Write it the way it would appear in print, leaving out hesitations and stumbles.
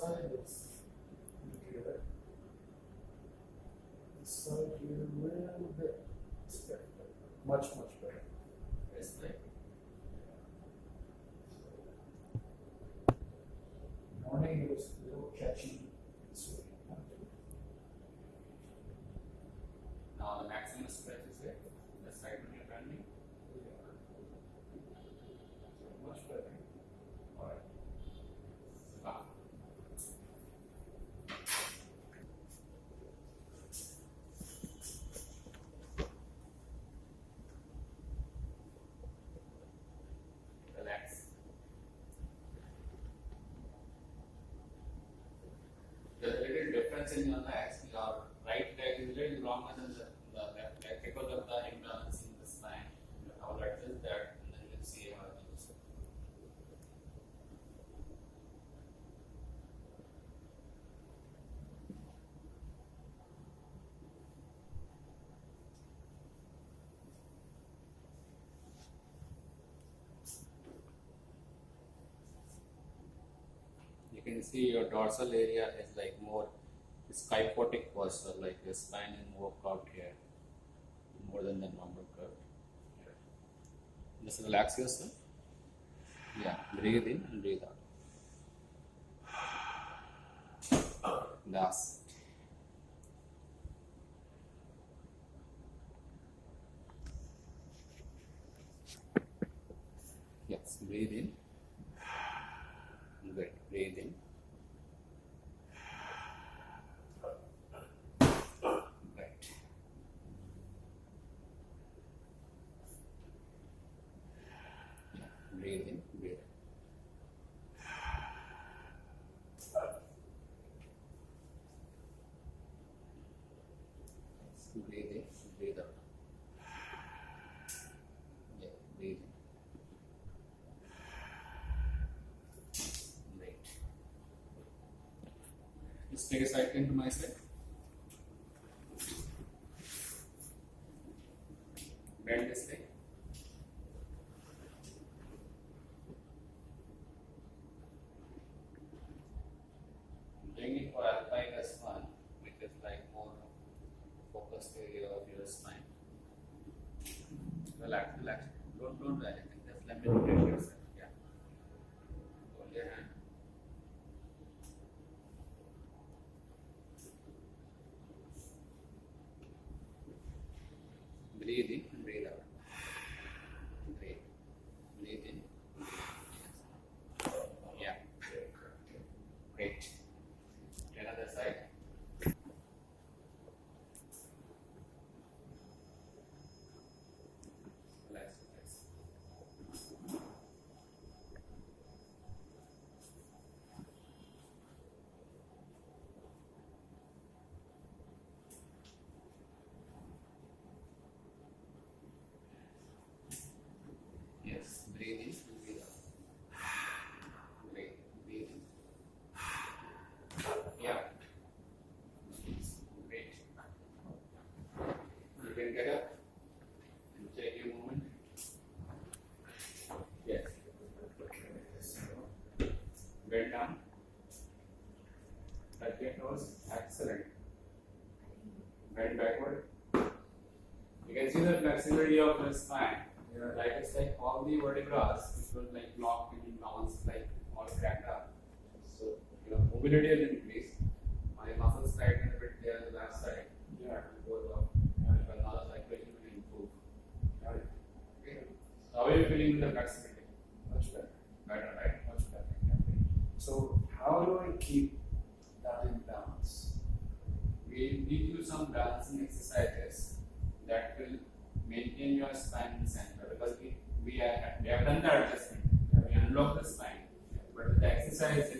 side, let's together. This side here a little bit stiff, but much better. Yes, right. Morning it was a little catchy. This way. Now the maximum stretch is there. The side when you're bending. Much better. All right. Stop. Relax. There's a little difference in your legs. Your right leg is a little longer than the left leg because of the imbalance in the spine. I will adjust that and then we'll see how it goes. You can see your dorsal area is like more skyphotic posture, like your spine is more curved here, more than the normal curve. Just relax yourself. Yeah, breathe in and breathe out. That's yes, breathe in. Good, breathe in. Right. Yeah, breathe in, breathe out. Breathe in, breathe out. Yeah, breathe in. Right. Just take a side turn to my side. Bend this leg. Bring it for alpine S1, which is like more focused area of your spine. Relax, relax. Don't do anything. Just let me rotate yourself. Yeah. Hold your hand. Breathe in and breathe out. Breathe. Breathe in. Yeah. Great. Another side. Relax, relax. Yes, breathe in, breathe out. Breathe, breathe in. Yeah. Great. You can get up and check your movement. Yes. Bend down. Touch your toes. Excellent. Bend backward. You can see the flexibility of your spine. Yeah. Like it's like all the vertebrae which were like locked and bounced, like all cracked up. So mobility has increased. My muscles tighten a bit there on the left side. Yeah. Both of but now the circulation will improve. Got it. Okay. So how are you feeling with the flexibility? Much better. Better, right? Much better. So how do I keep that in balance? We need to do some balancing exercises that will maintain your spine in center because we have done the adjustment. We unlock the spine, but the exercise